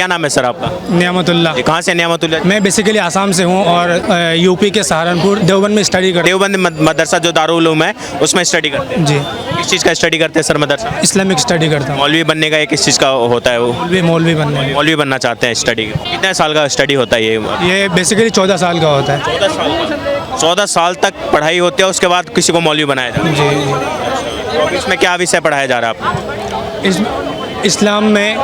क्या नाम है सर आपका? नियामतुल्लाह। कहाँ से नियामतुल्लाह? मैं बेसिकली आसाम से हूँ और यूपी के सहारनपुर देवबंद में स्टडी करता देवबंद मदरसा जो दारुल उलूम है उसमें स्टडी करते हैं। हूँ। जी, किस चीज़ का स्टडी करते हैं सर मदरसा? इस्लामिक स्टडी करता हूँ। मौलवी बनने का ये किस चीज़ का होता है? वो मौलवी बनने में। मौलवी बनना चाहते हैं स्टडी। कितने साल का स्टडी होता है ये? बेसिकली 14 साल का होता है। 14 साल का। 14 साल तक पढ़ाई होती है, उसके बाद किसी को मौलवी बनाया जाता है। जी, तो इसमें क्या विषय पढ़ाया जा रहा है आपको? इस्लाम में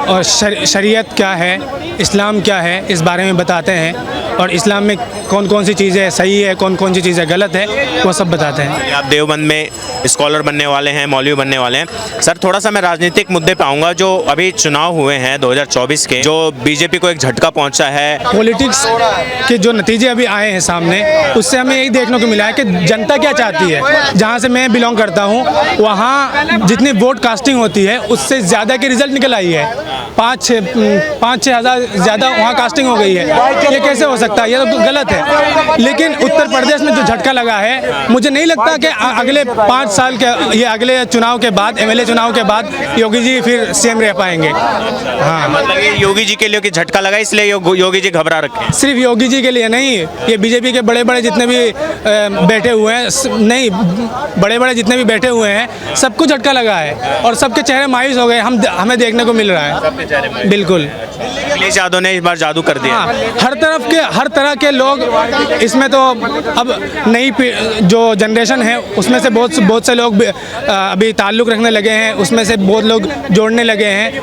और शरीयत क्या है, इस्लाम क्या है, इस बारे में बताते हैं। और इस्लाम में कौन कौन सी चीज़ें सही है, कौन कौन सी चीज़ें गलत है, वो सब बताते हैं। आप देवबंद में स्कॉलर बनने वाले हैं, मौलवी बनने वाले हैं। सर थोड़ा सा मैं राजनीतिक मुद्दे पे आऊँगा। जो अभी चुनाव हुए हैं 2024 के, जो बीजेपी को एक झटका पहुँचा है, पॉलिटिक्स के जो नतीजे अभी आए हैं सामने, उससे हमें यही देखने को मिला है कि जनता क्या चाहती है। जहाँ से मैं बिलोंग करता हूँ, वहाँ जितनी वोट कास्टिंग होती है उससे ज़्यादा की रिजल्ट निकल आई है। 5-6 हज़ार ज़्यादा वहाँ कास्टिंग हो गई है। ये कैसे हो सकता है? ये तो गलत है। लेकिन उत्तर प्रदेश में जो झटका लगा है, मुझे नहीं लगता कि अगले 5 साल के, ये अगले चुनाव के बाद, एमएलए चुनाव के बाद योगी जी फिर सीएम रह पाएंगे। हाँ, मतलब ये योगी जी के लिए कि झटका लगा इसलिए योगी जी घबरा रखे हैं। सिर्फ योगी जी के लिए नहीं, ये बीजेपी के बड़े बड़े जितने भी बैठे हुए हैं, नहीं, बड़े बड़े जितने भी बैठे हुए हैं, सबको झटका लगा है और सबके चेहरे मायूस हो गए। हमें देखने को मिल रहा है। बिल्कुल, अखिलेश यादव ने इस बार जादू कर दिया। हाँ, हर तरह के लोग इसमें, तो अब नई जो जनरेशन है उसमें से बहुत से लोग अभी ताल्लुक़ रखने लगे हैं, उसमें से बहुत लोग जोड़ने लगे हैं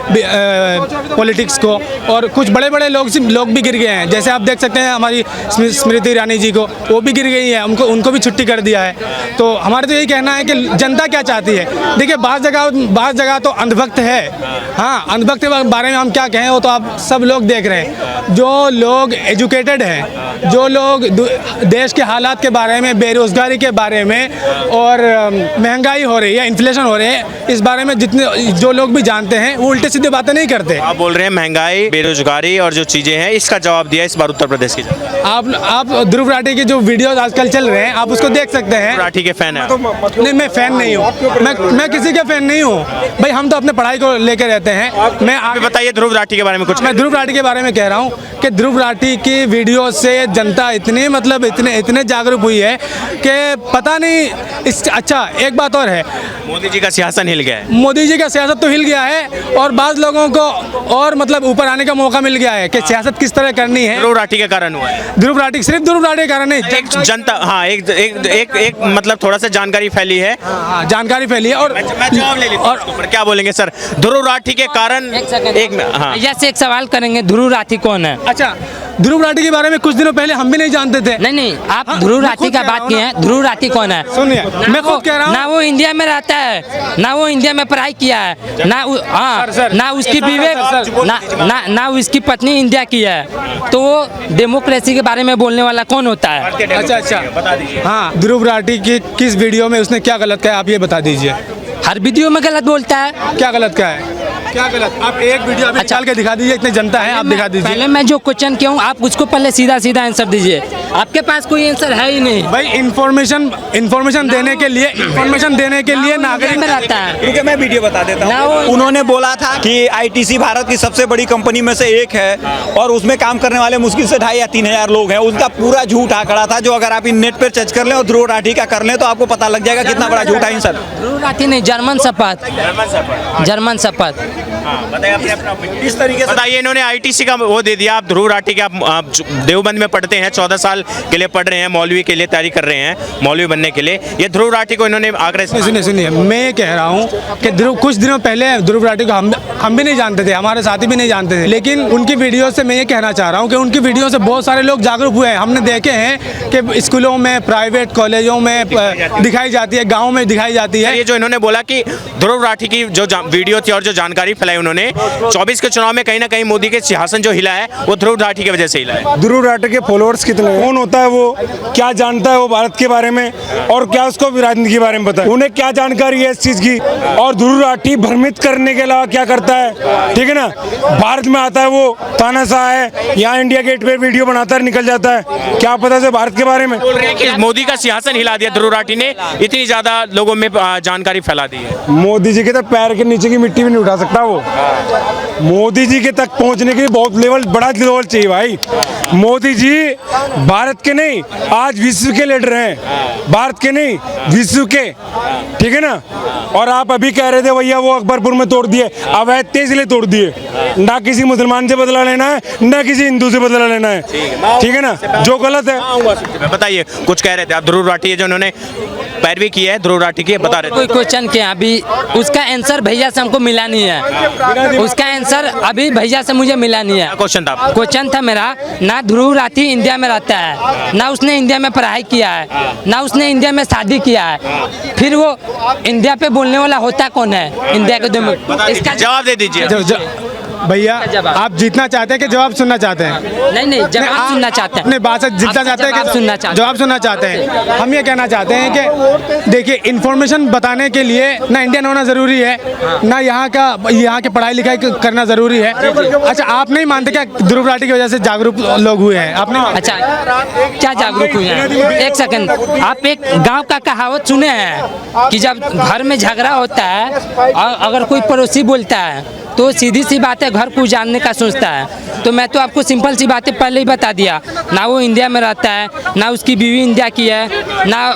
पॉलिटिक्स को। और कुछ बड़े बड़े लोग भी गिर गए हैं। जैसे आप देख सकते हैं हमारी स्मृति ईरानी जी को, वो भी गिर गई है, उनको भी छुट्टी कर दिया है। तो हमारा तो यही कहना है कि जनता क्या चाहती है। देखिए, बाज़ जगह तो अंधभक्त है। हाँ, अंधभक्त के बारे में हम क्या कहें, वो तो आप सब लोग देख रहे हैं। जो लोग एजुकेटेड हैं, जो लोग देश के हालात के बारे में, बेरोज़गारी के बारे में और महंगाई हो रही है, इन्फ्लेशन हो रही है, इस बारे में जो लोग भी जानते हैं, वो उल्टे सीधे बातें नहीं करते। आप बोल रहे हैं महंगाई, बेरोजगारी और जो चीज़ें हैं, इसका जवाब दिया इस बार उत्तर प्रदेश की जनता। आप ध्रुव राठी के जो वीडियोस आजकल चल रहे हैं, आप उसको देख सकते हैं। राठी के फैन है? नहीं, मैं फैन नहीं हूँ। मैं किसी के फैन नहीं हूँ भाई। हम तो अपने पढ़ाई को लेकर रहते हैं। मैं आप बताइए ध्रुव राठी के बारे में कुछ। मैं ध्रुव राठी के बारे में कह रहा हूँ कि ध्रुव राठी की वीडियो से जनता इतने जागरूक हुई है कि पता नहीं। अच्छा, एक बात और है, मोदी जी का सियासत हिल गया है। मोदी जी का सियासत तो हिल गया है और बाज़ लोगों को और मतलब ऊपर आने का मौका मिल गया है कि सियासत किस तरह करनी है। ध्रुव राठी के कारण हुआ है। सिर्फ ध्रुव राठी के कारण नहीं, एक जनता, हाँ, एक मतलब थोड़ा सा जानकारी फैली है। हाँ, जानकारी फैली है। और मैं जवाब ले लेता हूं। और क्या बोलेंगे सर? ध्रुव राठी के कारण हाँ, जैसे एक सवाल करेंगे, ध्रुव राठी कौन है? अच्छा, ध्रुव राठी के बारे में कुछ दिनों पहले हम भी नहीं जानते थे। नहीं, आप ध्रुव राठी का बात किए हैं। ध्रुव राठी कौन है? सुनिए, मैं खुद कह रहा हूँ, ना वो इंडिया में रहता है, ना वो इंडिया में पढ़ाई किया है, ना ना उसकी ना उसकी पत्नी इंडिया की है। तो वो डेमोक्रेसी के बारे में बोलने वाला कौन होता है? अच्छा, बता दीजिए। हाँ, ध्रुव राठी की किस वीडियो में उसने क्या गलत कहा, आप ये बता दीजिए। हर वीडियो में गलत बोलता है। क्या गलत कहा है? क्या गलत? आप एक वीडियो अभी निकाल के दिखा दीजिए। इतनी जनता है, आप दिखा दीजिए। पहले मैं जो क्वेश्चन किया हूँ, आप उसको पहले सीधा आंसर दीजिए। आपके पास कोई आंसर है ही नहीं भाई। इन्फॉर्मेशन देने के लिए नागरिक में रहता है। क्योंकि मैं वीडियो बता देता हूँ। उन्होंने बोला था कि आईटीसी भारत की सबसे बड़ी कंपनी में से एक है और उसमें काम करने वाले मुश्किल से 2,500 या 3,000 लोग हैं। उनका पूरा झूठ आंकड़ा था, जो अगर आप नेट पर सर्च कर लें और ध्रुव राठी का कर लें तो आपको पता लग जाएगा कितना बड़ा झूठा है सर। ध्रुव राठी नहीं, जर्मन शपथ। इस तरीके से बताइए। इन्होंने आईटीसी का वो दे दिया। आप ध्रुव राठी के, आप देवबंद में पढ़ते हैं, 14 साल के लिए पढ़ रहे हैं, मौलवी के लिए तैयारी कर रहे हैं, मौलवी बनने के लिए। ये ध्रुव राठी को इन्होंने आग्रह से सुनिए, मैं ये कह रहा हूँ कि कुछ दिनों पहले ध्रुव राठी को हम भी नहीं जानते थे, हमारे साथी भी नहीं जानते थे। लेकिन उनकी वीडियो से मैं ये कहना चाह रहा हूँ कि उनकी वीडियो से बहुत सारे लोग जागरूक हुए हैं। हमने देखे हैं कि स्कूलों में, प्राइवेट कॉलेजों में दिखाई जाती है, गाँव में दिखाई जाती है। ये जो इन्होंने बोला कि ध्रुव राठी की जो वीडियो थी और जो जानकारी फैलाई उन्होंने, 24 के चुनाव में कहीं ना कहीं मोदी के सिंहासन जो हिला है वो ध्रुव राठी की वजह से हिला है। ध्रुव राठी के फॉलोअर्स कितने हैं? कौन होता है वो? क्या जानता है वो भारत के बारे में? और क्या उसको राजनीति के बारे में पता है? उन्हें क्या जानकारी है इस चीज की? और ध्रुव राठी भ्रमित करने के अलावा क्या करता है? ठीक है ना, भारत में आता है वो तानाशाह है, यहाँ इंडिया गेट पे वीडियो बनाता है, निकल जाता है। क्या पता है भारत के बारे में? बोल रहे हैं कि मोदी का सिंहासन हिला दिया ध्रुव राठी ने, इतनी ज्यादा लोगों में जानकारी फैला दी है। मोदी जी के तो पैर के नीचे की मिट्टी भी नहीं उठा सकता वो। मोदी जी के तक पहुंचने के लिए बहुत बड़ा लेवल चाहिए भाई। मोदी जी भारत के नहीं, आज विश्व के लीडर हैं, भारत के नहीं विश्व के, ठीक है ना। और आप अभी कह रहे थे भैया वो अकबरपुर में तोड़ दिए, अवैध थे इसलिए तोड़ दिए। ना किसी मुसलमान से बदला लेना है, ना किसी हिंदू से बदला लेना है, ठीक है ना, जो गलत है। बताइए, कुछ कह रहे थे आप, ध्रुव राठी है जो उन्होंने पैरवी की है, ध्रुव राठी की, बता रहे कोई क्वेश्चन किया अभी, उसका आंसर भैया से हमको मिला नहीं है। उसका आंसर अभी भैया से मुझे मिला नहीं है। क्वेश्चन था? क्वेश्चन था मेरा, ना ध्रुव राठी इंडिया में रहता है, ना उसने इंडिया में पढ़ाई किया है, ना उसने इंडिया में शादी किया है, फिर वो इंडिया पे बोलने वाला होता कौन है इंडिया के? इसका जवाब दे दीजिए। भैया आप जीतना चाहते हैं कि जवाब सुनना चाहते हैं? नहीं, जवाब सुनना चाहते हैं। अपने बात से जीतना चाहते हैं कि जवाब सुनना चाहते हैं? हम ये कहना चाहते हैं कि देखिए, इन्फॉर्मेशन बताने के लिए ना इंडियन होना ज़रूरी है, ना यहाँ की पढ़ाई लिखाई करना ज़रूरी है। अच्छा, आप नहीं मानते क्या ध्रुव राठी की वजह से जागरूक लोग हुए हैं? आपने अच्छा, क्या जागरूक हुए हैं? एक सेकंड, आप एक गांव का कहावत सुने हैं कि जब घर में झगड़ा होता है और अगर कोई पड़ोसी बोलता है तो सीधी सी बात है, घर को उजाड़ने का सोचता है। तो मैं तो आपको सिंपल सी बातें पहले ही बता दिया, ना वो इंडिया में रहता है, ना उसकी बीवी इंडिया की है, ना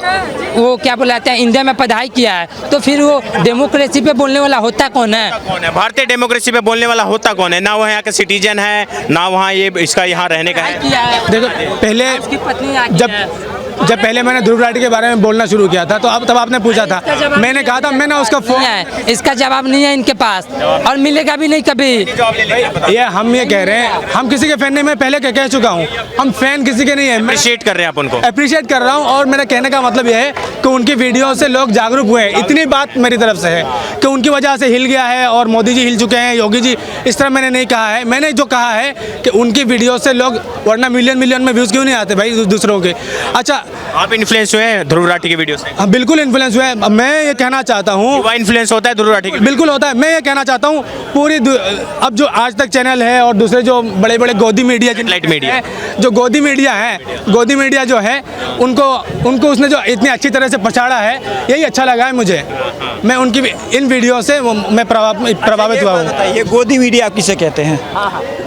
वो क्या बोलाते हैं इंडिया में पढ़ाई किया है, तो फिर वो डेमोक्रेसी पे बोलने वाला होता कौन है? भारतीय डेमोक्रेसी पे बोलने वाला होता कौन है? ना वो यहाँ का सिटीजन है, ना वहाँ ये इसका यहाँ रहने का है। देखो, पहले उसकी पत्नी जब पहले मैंने ध्रुव राठी के बारे में बोलना शुरू किया था, तो तब आपने पूछा था, मैंने कहा था मैंने उसका फोन है, इसका जवाब नहीं है इनके पास और मिलेगा भी नहीं कभी। ये हम ये कह रहे हैं, हम किसी के फैन नहीं, मैं पहले कह चुका हूँ, हम फैन किसी के नहीं है। अप्रिशिएट कर रहे हैं आप उनको? अप्रिशिएट कर रहा हूँ, और मेरा कहने का मतलब यह है कि उनकी वीडियो से लोग जागरूक हुए हैं। इतनी बात मेरी तरफ से है कि उनकी वजह से हिल गया है, और मोदी जी हिल चुके हैं, योगी जी, इस तरह मैंने नहीं कहा है। मैंने जो कहा है कि उनकी वीडियो से लोग, वरना मिलियन में व्यूज़ क्यों नहीं आते भाई दूसरों के? अच्छा, आप इन्फ्लुएंस हुए हैं ध्रुव राठी की वीडियो से? हाँ, बिल्कुल इन्फ्लुएंस हुए हैं। मैं ये कहना चाहता हूँ, वह इन्फ्लुएंस होता है ध्रुव राठी की? बिल्कुल होता है। मैं ये कहना चाहता हूँ, अब जो आज तक चैनल है और दूसरे जो बड़े बड़े गोदी मीडिया, लाइट मीडिया, जो गोदी मीडिया जो है, उनको उसने जो इतनी अच्छी तरह से पछाड़ा है, यही अच्छा लगा है मुझे। मैं उनकी इन वीडियो से मैं प्रभावित हुआ हूँ। ये गोदी मीडिया आप किसे कहते हैं?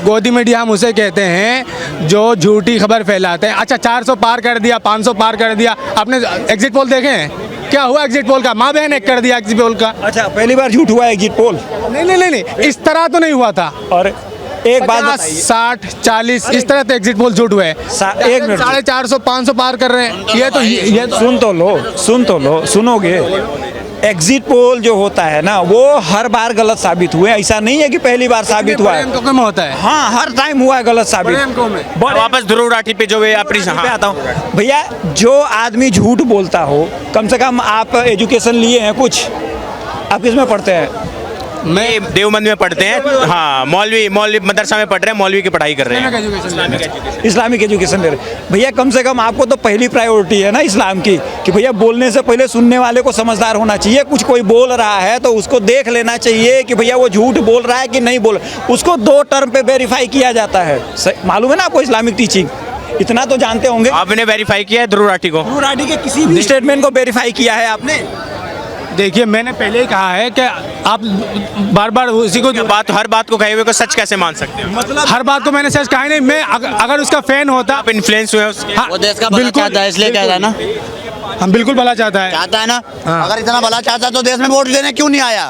गोदी मीडिया हम उसे कहते हैं जो झूठी खबर फैलाते हैं। अच्छा, 400 पार कर दिया, 500 पार कर दिया, आपने एग्जिट पोल देखे हैं? क्या हुआ एग्जिट पोल का? माँ बहन एक कर दिया एग्जिट पोल का। अच्छा, पहली बार झूठ हुआ एग्जिट पोल? नहीं, इस तरह तो नहीं हुआ था। और एक बात बताइए, 60, 40 इस तरह तो एग्जिट पोल झूठ हुए। एक मिनट, 450, 500 पार कर रहे हैं। ये तो सुन तो लो, सुनोगे? एग्जिट पोल जो होता है ना, वो हर बार गलत साबित हुए, ऐसा नहीं है कि पहली बार साबित हुआ है। कम होता है। हाँ, हर टाइम हुआ है गलत साबित। वापस ध्रुव राठी पे जो आता हूँ भैया, जो आदमी झूठ बोलता हो, कम से कम आप एजुकेशन लिए हैं कुछ? आप किसमें पढ़ते हैं? मैं देवबंद में पढ़ते हैं। हाँ, मौलवी मदरसा में पढ़ रहे हैं, मौलवी की पढ़ाई कर रहे हैं, इस्लामिक एजुकेशन ले रहे हैं। भैया, कम से कम आपको तो पहली प्रायोरिटी है ना इस्लाम की, कि भैया बोलने से पहले सुनने वाले को समझदार होना चाहिए। कुछ कोई बोल रहा है तो उसको देख लेना चाहिए कि भैया वो झूठ बोल रहा है कि नहीं बोल। उसको 2 टर्म पे वेरीफाई किया जाता है। मालूम है ना आपको इस्लामिक टीचिंग? इतना तो जानते होंगे। आपने वेरीफाई किया है ध्रुव राठी को? ध्रुव राठी के किसी भी स्टेटमेंट को वेरीफाई किया है आपने? देखिए, मैंने पहले ही कहा है कि आप बार उसी को हर बात को कहे हुए को सच कैसे मान सकते हैं? मतलब हर बात को मैंने सच कहा ही नहीं। मैं अगर उसका फैन होता, आप इन्फ्लुएंस हुए उसके? हाँ, वो देश का भला चाहता है इसलिए कह रहा है ना। हम बिल्कुल भला चाहता है ना। हाँ। अगर इतना भला चाहता तो देश में वोट देने क्यों नहीं आया?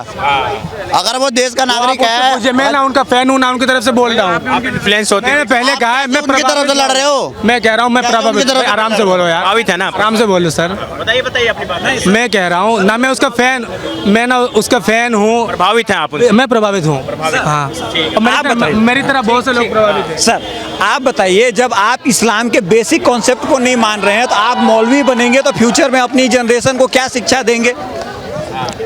अगर वो देश का नागरिक है, मैं ना उनका फैन हूँ, ना उनकी तरफ से बोल रहा हूँ। आप इन्फ्लुएंस होते हैं? मैंने पहले कहा है, मैं उनकी तरफ से लड़ रहे हो। मैं कह रहा हूँ, मैं प्रभावित। आराम से बोलो यार, प्रभावित है ना? आराम से बोलो सर। बताइए अपनी बात। मैं कह रहा हूँ ना, मैं उसका फैन हूँ। प्रभावित हैं आप उनसे? मैं प्रभावित हूँ। हाँ, मेरी तरह बहुत से लोग प्रभावित हैं। सर, आप बताइए, जब आप इस्लाम के बेसिक कॉन्सेप्ट को नहीं मान रहे हैं, तो आप मौलवी बनेंगे तो फ्यूचर में अपनी जनरेशन को क्या शिक्षा देंगे?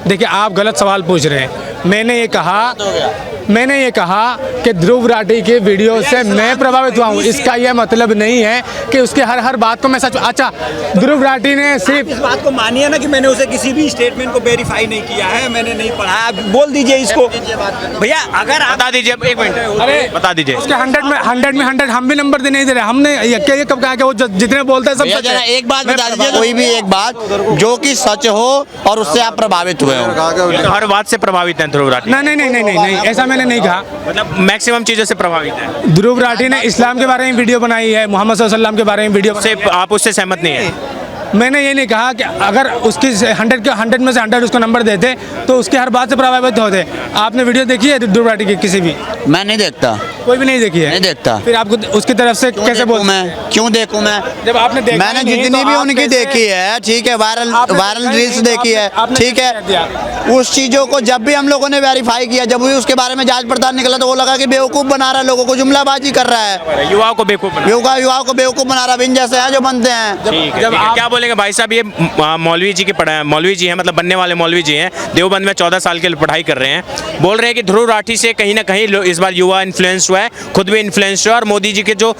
देखिए, आप गलत सवाल पूछ रहे हैं। मैंने ये कहा कि ध्रुव राठी के वीडियो से मैं प्रभावित हुआ हूँ। इसका यह मतलब नहीं है कि उसके हर बात को मैं सच। अच्छा, ध्रुव राठी ने सिर्फ इस बात को मानिए ना कि मैंने उसे किसी भी स्टेटमेंट को वेरीफाई नहीं किया है, मैंने नहीं पढ़ा। आप बोल दीजिए इसको भैया। अगर बता दीजिए, एक मिनट, अरे बता दीजिए। उसके 100 में 100 हम भी नंबर नहीं दे रहे। हमने ये कब कहा कि वो जितने बोलते हैं सब सच है? एक बात बता दीजिए, कोई भी एक बात जो कि सच हो और उससे आप प्रभावित हुए हो। हर बात से प्रभावित हैं ध्रुव राठी? नहीं, ऐसा मैं मैंने नहीं कहा। मतलब मैक्सिमम चीज़ों से प्रभावित है। ध्रुव राठी ने इस्लाम के बारे में वीडियो बनाई है, मोहम्मद सल्लल्लाहु अलैहि वसल्लम के बारे में वीडियो उससे आप उससे सहमत नहीं है? मैंने ये नहीं कहा कि अगर उसकी 100 में से 100 उसको नंबर देते तो उसके हर बात से प्रभावित होते। आपने वीडियो देखी है ध्रुव राठी की किसी भी? मैं नहीं देखता, कोई भी नहीं देखी है? नहीं देखता। फिर आपको उसकी तरफ से कैसे बोल? मैं क्यों देखूं? मैं जब आपने देखा मैंने ही नहीं, जितनी तो भी आप उनकी कैसे- देखी है, ठीक है, वायरल रील्स देखी है, ठीक है, दिया। उस चीजों को जब भी हम लोगों ने वेरीफाई किया, जब भी उसके बारे में जांच पड़ताल निकला तो वो लगा कि बेवकूफ बना रहा है, लोगों को जुमलाबाजी कर रहा है, युवाओं को बेवकूफ बना। युवाओं को बेवकूफ बना रहा है, बिन जैसे हैं जो बनते हैं। ठीक है, ठीक है। क्या बोलेंगे भाई साहब? ये मौलवी जी की पढ़ाई, मौलवी जी हैं, मतलब बनने वाले मौलवी जी हैं, देवबंद में 14 साल के लिए पढ़ाई कर रहे हैं। बोल रहे हैं कि ध्रुव राठी से कहीं ना कहीं इस बार युवा इन्फ्लुएंस हुआ है, खुद भी इन्फ्लुएंस हुआ, और मोदी जी के जो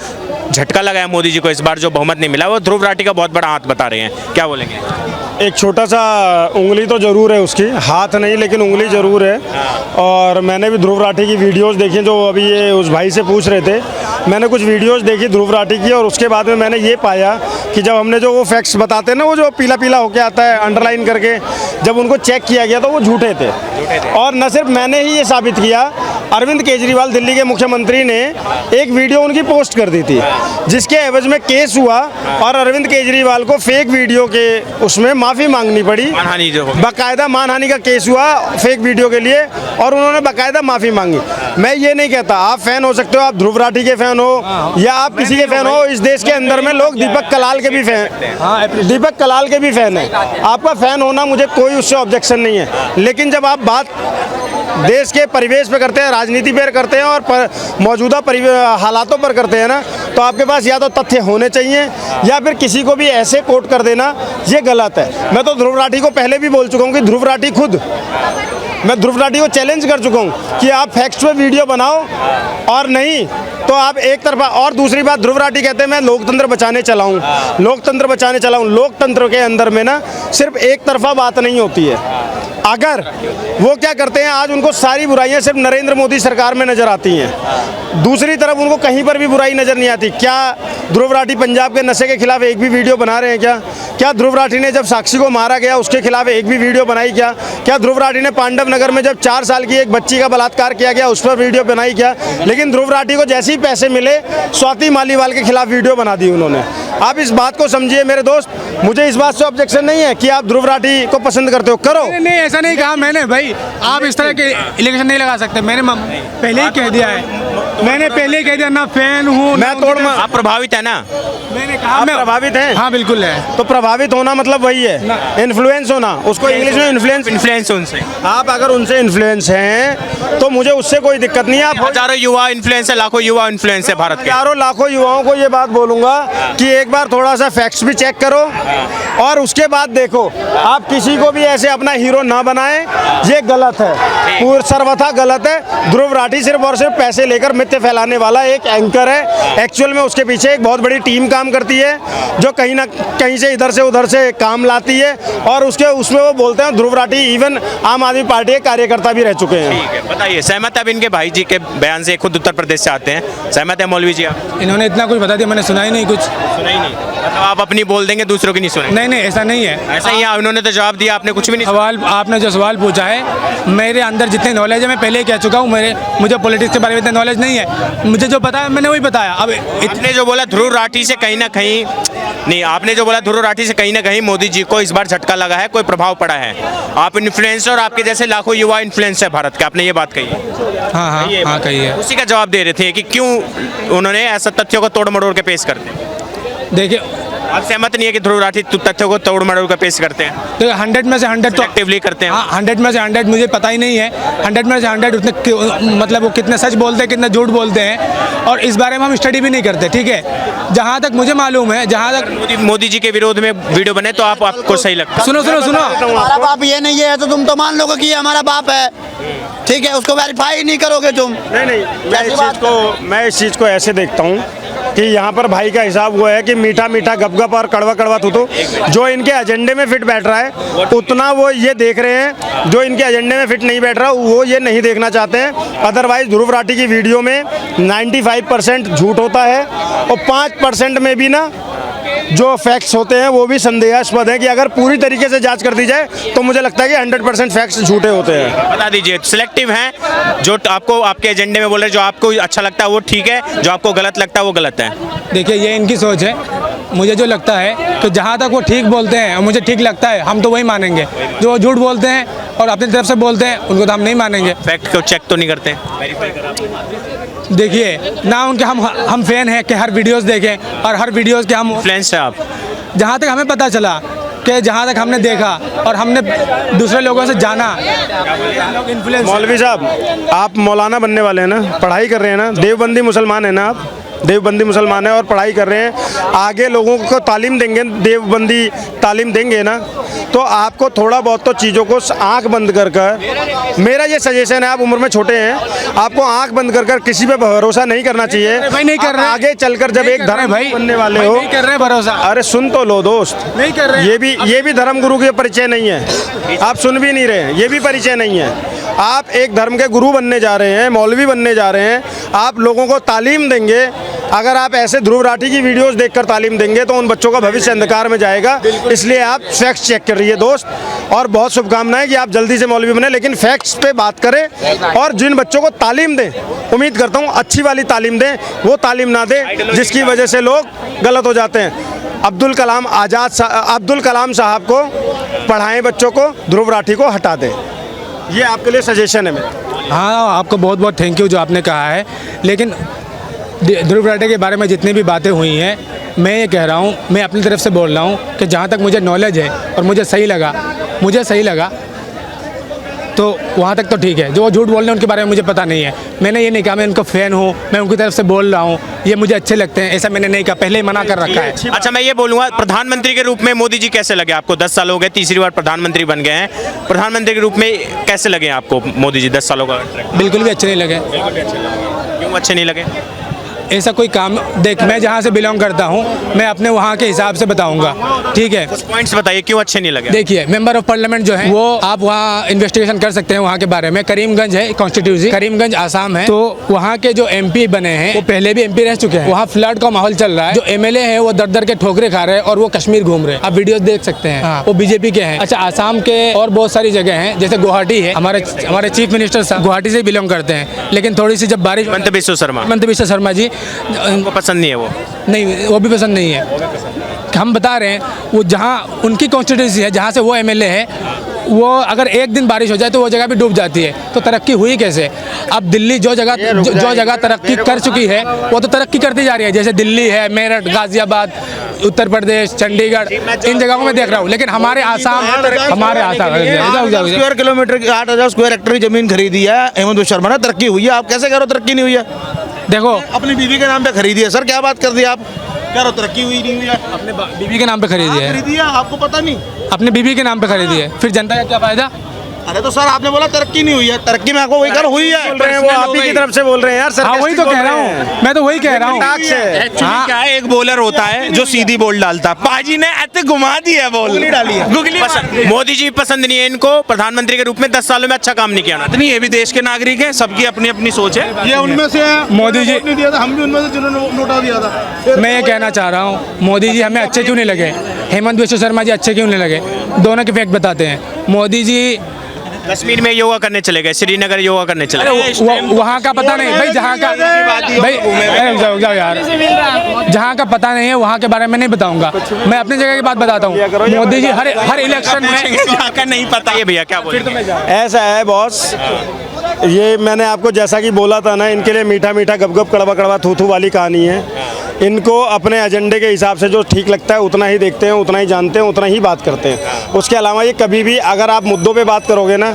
झटका लगा है मोदी जी को इस बार जो बहुमत नहीं मिला, वो ध्रुव राठी का बहुत बड़ा हाथ बता रहे हैं। क्या बोलेंगे? एक छोटा सा उंगली तो ज़रूर है उसकी, हाथ नहीं लेकिन उंगली ज़रूर है। और मैंने भी ध्रुव राठी की वीडियोस देखी, जो अभी ये उस भाई से पूछ रहे थे, मैंने कुछ वीडियोस देखी ध्रुव राठी की, और उसके बाद में मैंने ये पाया कि जब हमने जो वो फैक्ट्स बताते हैं ना, वो जो पीला पीला होके आता है अंडरलाइन करके, जब उनको चेक किया गया तो वो झूठे थे। और न सिर्फ मैंने ही ये साबित किया, अरविंद केजरीवाल दिल्ली के मुख्यमंत्री ने एक वीडियो उनकी पोस्ट कर दी थी, जिसके एवज में केस हुआ और अरविंद केजरीवाल को फेक वीडियो के उसमें माफ़ी मांगनी पड़ी। मानहानि जो हो, बाकायदा मानहानि का केस हुआ फेक वीडियो के लिए, और उन्होंने बाकायदा माफ़ी मांगी। मैं ये नहीं कहता, आप फैन हो सकते हो, आप ध्रुव राठी के फैन हो या आप किसी के फैन हो, इस देश के अंदर में लोग दीपक कलाल के भी फैन, दीपक कलाल के भी फैन है। आपका फैन होना मुझे कोई उससे ऑब्जेक्शन नहीं है, लेकिन जब आप बात देश के परिवेश पे करते हैं, राजनीति पर करते हैं और मौजूदा हालातों पर करते हैं ना, तो आपके पास या तो तथ्य होने चाहिए या फिर किसी को भी ऐसे कोट कर देना ये गलत है। मैं तो ध्रुव राठी को पहले भी बोल चुका हूँ कि ध्रुव राठी खुद, मैं ध्रुव राठी को चैलेंज कर चुका हूँ कि आप फैक्ट्स पे वीडियो बनाओ, और नहीं तो आप एक तरफा। और दूसरी बात, ध्रुव राठी कहते हैं मैं लोकतंत्र बचाने चला हूँ, लोकतंत्र बचाने चला हूँ। लोकतंत्र के अंदर में ना सिर्फ एक तरफा बात नहीं होती है। अगर वो क्या करते हैं, आज उनको सारी बुराइयां सिर्फ नरेंद्र मोदी सरकार में नजर आती हैं, दूसरी तरफ उनको कहीं पर भी बुराई नजर नहीं आती। क्या ध्रुव राठी पंजाब के नशे के खिलाफ एक भी वीडियो बना रहे हैं क्या ध्रुव राठी ने जब साक्षी को मारा गया उसके खिलाफ एक भी वीडियो बनाई क्या ध्रुव राठी ने पांडव नगर में जब 4 साल की एक बच्ची का बलात्कार किया गया उस पर वीडियो बनाई लेकिन ध्रुव राठी को जैसे ही पैसे मिले स्वाति मालीवाल के खिलाफ वीडियो बना दी उन्होंने। आप इस बात को समझिए मेरे दोस्त, मुझे इस बात से ऑब्जेक्शन नहीं है कि आप ध्रुव राठी को पसंद करते हो, करो। नहीं, ऐसा नहीं कहा मैंने भाई, आप इस तरह के इलेक्शन नहीं लगा सकते। मैंने पहले ही कह दिया है, मैंने पहले ही कह दिया, ना फैन हूँ मैं तोड़। आप प्रभावित है ना? मैंने कहा मैं प्रभावित हैं? हाँ बिल्कुल है। तो प्रभावित होना मतलब वही है इन्फ्लुएंस होना, उसको इंग्लिश में इन्फ्लुएंस उनसे। आप अगर उनसे इन्फ्लुएंस हैं तो मुझे उससे कोई दिक्कत नहीं है। आप हजारों युवा इन्फ्लुएंस है, लाखों युवा इन्फ्लुएंस है भारत के। हजारों लाखों युवाओं को ये बात बोलूंगा कि एक बार थोड़ा सा फैक्ट्स भी चेक करो और उसके बाद देखो। आप किसी को भी ऐसे अपना हीरो ना बनाएं, ये गलत है, पूर्ण सर्वथा गलत है। ध्रुव राठी सिर्फ और सिर्फ पैसे लेकर मिथ्या फैलाने वाला एक एंकर है। एक्चुअल में उसके पीछे एक बहुत बड़ी टीम काम करती है जो कहीं ना कहीं से इधर से उधर से काम लाती है और उसमें वो बोलते हैं ध्रुव राठी इवन आम आदमी पार्टी के कार्यकर्ता भी रह चुके हैं। ठीक है, बताइए सहमत है अब इनके भाई जी के बयान से? खुद उत्तर प्रदेश से आते हैं, सहमत है मौलवी जी आप? इन्होंने इतना कुछ बता दिया, मैंने सुना ही नहीं कुछ। सुना ही नहीं, मतलब आप अपनी बोल देंगे दूसरों की नहीं सुने? नहीं नहीं, ऐसा नहीं है। ऐसा ही है, उन्होंने तो जवाब दिया, आपने कुछ भी नहीं सुना। सवाल आपने जो सवाल पूछा है, मेरे अंदर जितने नॉलेज है मैं पहले ही कह चुका हूँ। मुझे पॉलिटिक्स के बारे में इतना नॉलेज नहीं है, मुझे जो पता है मैंने वही बताया। अब आपने जो बोला ध्रुव राठी से कहीं ना कहीं नहीं, आपने जो बोला ध्रुव राठी से कहीं ना कहीं मोदी जी को इस बार झटका लगा है, कोई प्रभाव पड़ा है। आप इन्फ्लुएंसर और आपके जैसे लाखों युवा इन्फ्लुएंस है भारत के, आपने ये बात कही है। हाँ कही है। उसी का जवाब दे रहे थे कि क्यों उन्होंने ऐसा तथ्यों को तोड़ मरोड़ के पेश करते। देखिए, आप सहमत नहीं है कि ध्रुव राठी तथ्यों को तोड़ मरोड़ कर पेश करते हैं? तो 100 में से 100 तो एक्टिवली करते हैं। हाँ, 100 में से 100 मुझे पता ही नहीं है। 100 में से 100 उतने मतलब वो कितने सच बोलते हैं, कितना झूठ बोलते हैं, और इस बारे में हम स्टडी भी नहीं करते। ठीक है, जहाँ तक मुझे मालूम है, जहाँ तक मोदी जी के विरोध में वीडियो बने तो आपको सही लगता है? सुनो हमारा बाप ये नहीं है तो तुम तो मान लोगे कि ये हमारा बाप है, ठीक है, उसको वेरीफाई नहीं करोगे तुम। नहीं, मैं इस चीज़ को ऐसे देखता हूँ कि यहाँ पर भाई का हिसाब वो है कि मीठा मीठा गप और कड़वा कड़वा थूथू जो इनके एजेंडे में फिट बैठ रहा है उतना वो ये देख रहे हैं, जो इनके एजेंडे में फिट नहीं बैठ रहा वो ये नहीं देखना चाहते हैं। अदरवाइज ध्रुव राठी की वीडियो में 95% झूठ होता है और 5% में भी ना जो फैक्ट्स होते हैं वो भी संदेहास्पद है कि अगर पूरी तरीके से जांच कर दी जाए तो मुझे लगता है कि 100% फैक्ट्स झूठे होते हैं। बता दीजिए, सिलेक्टिव हैं जो आपको आपके एजेंडे में बोल रहे हैं, जो आपको अच्छा लगता है वो ठीक है, जो आपको गलत लगता है वो गलत है। देखिए ये इनकी सोच है। मुझे जो लगता है कि जहाँ तक वो ठीक बोलते हैं और मुझे ठीक लगता है हम तो वही मानेंगे। जो वो झूठ बोलते हैं और अपनी तरफ से बोलते हैं उनको तो हम नहीं मानेंगे। फैक्ट को चेक तो नहीं करते? देखिए ना उनके हम फैन हैं कि हर वीडियोस देखें और हर वीडियोस के हम इन्फ्लुएंस है आप? जहाँ तक हमें पता चला कि जहाँ तक हमने देखा और हमने दूसरे लोगों से जाना। मौलवी साहब, आप मौलाना बनने वाले हैं ना, पढ़ाई कर रहे हैं ना, देवबंदी मुसलमान है ना, आप देवबंदी मुसलमान है और पढ़ाई कर रहे हैं, आगे लोगों को तालीम देंगे, देवबंदी तालीम देंगे ना, तो आपको थोड़ा बहुत तो चीज़ों को आंख बंद कर कर, मेरा ये सजेशन है, आप उम्र में छोटे हैं, आपको आंख बंद कर कर किसी पे भरोसा नहीं करना चाहिए। भाई नहीं कर रहे, आगे चलकर जब एक धर्म भाई बनने वाले हो, नहीं कर रहे भरोसा। अरे सुन तो लो दोस्त, नहीं कर रहे। ये भी धर्म गुरु के परिचय नहीं है, आप सुन भी नहीं रहे, ये भी परिचय नहीं है। आप एक धर्म के गुरु बनने जा रहे हैं, मौलवी बनने जा रहे हैं, आप लोगों को तालीम देंगे। अगर आप ऐसे ध्रुव राठी की वीडियोस देखकर तालीम देंगे तो उन बच्चों का भविष्य अंधकार में जाएगा। इसलिए आप फैक्ट्स चेक करिए दोस्त, और बहुत शुभकामनाएं कि आप जल्दी से मौलवी बने, लेकिन फैक्ट्स पे बात करें और जिन बच्चों को तालीम दें, उम्मीद करता हूँ अच्छी वाली तालीम दें, वो तालीम ना दें जिसकी वजह से लोग गलत हो जाते हैं। अब्दुल कलाम साहब को पढ़ाएं, बच्चों को, ध्रुव राठी को हटा दें, ये आपके लिए सजेशन है मेरा। हाँ, आपको बहुत बहुत थैंक यू जो आपने कहा है, लेकिन ध्रुव राठी के बारे में जितनी भी बातें हुई हैं, मैं ये कह रहा हूँ, मैं अपनी तरफ से बोल रहा हूँ कि जहाँ तक मुझे नॉलेज है और मुझे सही लगा तो वहाँ तक तो ठीक है। जो वो झूठ बोल रहे हैं उनके बारे में मुझे पता नहीं है। मैंने ये नहीं कहा मैं उनको फ़ैन हूँ, मैं उनकी तरफ से बोल रहा हूँ, ये मुझे अच्छे लगते हैं, ऐसा मैंने नहीं कहा, पहले ही मना कर रखा है। अच्छा, मैं ये बोलूँगा, प्रधानमंत्री के रूप में मोदी जी कैसे लगे आपको? 10 साल हो गए, तीसरी बार प्रधानमंत्री बन गए हैं, प्रधानमंत्री के रूप में कैसे लगे आपको मोदी जी 10 सालों का? बिल्कुल भी अच्छे नहीं लगे। क्यों अच्छे नहीं लगे? ऐसा कोई काम, देख मैं जहाँ से बिलोंग करता हूँ मैं अपने वहाँ के हिसाब से बताऊँगा, ठीक है? पॉइंट्स बताइए क्यों अच्छे नहीं लगे? देखिए, मेंबर ऑफ पार्लियामेंट जो है वो आप वहाँ इन्वेस्टिगेशन कर सकते हैं वहाँ के बारे में। करीमगंज है कॉन्स्टिट्यूंसी, करीमगंज आसाम है, तो वहाँ के जो एमपी बने हैं वो पहले भी एमपी रह चुके हैं। वहाँ फ्लड का माहौल चल रहा है, जो एमएलए है वो दर के ठोकरे खा रहे हैं और वो कश्मीर घूम रहे हैं, आप वीडियो देख सकते हैं, वो बीजेपी के हैं। अच्छा, आसाम के और बहुत सारी जगह हैं, जैसे गुवाहाटी है, हमारे चीफ मिनिस्टर साहब गुवाहाटी से बिलोंग करते हैं, लेकिन थोड़ी सी जब बारिश, हिमंत बिश्व शर्मा जी पसंद नहीं है, वो नहीं, वो भी पसंद नहीं है। हम बता रहे हैं वो जहाँ उनकी कॉन्स्टिट्यूंसी है, जहाँ से वो एमएलए है, वो अगर एक दिन बारिश हो जाए तो वो जगह भी डूब जाती है, तो तरक्की हुई कैसे? अब दिल्ली जो जगह तरक्की कर चुकी है वो तो तरक्की करती जा रही है, जैसे दिल्ली है, मेरठ, गाजियाबाद, उत्तर प्रदेश, चंडीगढ़, इन जगहों में देख रहा हूँ। लेकिन हमारे आसाम स्क्वायर किलोमीटर की 8,000 स्क्वायर हेक्टर की जमीन खरीदी है हेमंत बिश्व शर्मा ने, तरक्की हुई है। आप कैसे कह रहे हो तरक्की नहीं हुई है? देखो, अपनी बीवी के नाम पे खरीदी है। सर क्या बात कर दी आप? कह रहे हो तरक्की हुई नहीं हुई है? अपने बीवी के नाम पे खरीदी है, आपको पता नहीं? अपने बीवी के नाम पे खरीदी है, फिर जनता का क्या फायदा? अरे तो सर आपने बोला तरक्की नहीं हुई है, तरक्की में आपको वही कर हुई है। बोल रहे हैं वो आप ही की तरफ से बोल रहे हैं यार सर। हाँ, वही तो कह रहा हूँ, मैं तो वही कह रहा हूँ। एक्चुअली क्या है, एक बॉलर होता है जो सीधी बॉल डालता है, पाजी ने ऐसे घुमा दी है, बॉल डाली है, गुगली। मोदी जी पसंद नहीं है इनको, प्रधानमंत्री के रूप में 10 सालों में अच्छा काम नहीं किया ना। नहीं, ये भी देश के नागरिक हैं, सबकी अपनी अपनी सोच है। ये उनमें से मोदी जी, दिया था, हम भी उनमें से जिन्होंने नोटा दिया था। मैं ये कहना चाह रहा हूँ, मोदी जी हमें अच्छे क्यों नहीं लगे, हेमंत बिश्व शर्मा जी अच्छे क्यों नहीं लगे? दोनों के फैक्ट बताते हैं। मोदी जी कश्मीर में योगा करने चले गए, श्रीनगर योगा करने चले गए, वहाँ का पता नहीं भाई, जहाँ का भाई जाओ यार, जहाँ का पता नहीं है वहाँ के बारे में नहीं बताऊंगा, मैं अपनी जगह की बात बताता हूँ। मोदी जी हर इलेक्शन में जहाँ का नहीं पता। ये भैया क्या बोलेंगे? ऐसा है बॉस, ये मैंने आपको जैसा कि बोला था ना, इनके लिए मीठा मीठा गप कड़वा कड़वा थू थू वाली कहानी है। इनको अपने एजेंडे के हिसाब से जो ठीक लगता है उतना ही देखते हैं, उतना ही जानते हैं, उतना ही बात करते हैं। उसके अलावा ये कभी भी अगर आप मुद्दों पे बात करोगे ना,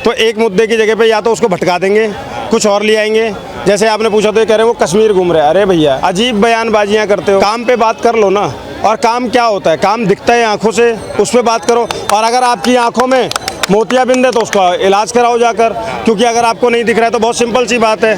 तो एक मुद्दे की जगह पे या तो उसको भटका देंगे, कुछ और ले आएंगे। जैसे आपने पूछा तो ये कह रहे हैं वो कश्मीर घूम रहे हैं। अरे भैया, अजीब बयानबाजियाँ करते हो, काम पे बात कर लो ना। और काम क्या होता है? काम दिखता है आँखों से, उस पर बात करो। और अगर आपकी आँखों में मोतियाबिंद है तो उसका इलाज कराओ जाकर, क्योंकि अगर आपको नहीं दिख रहा है तो बहुत सिंपल सी बात है।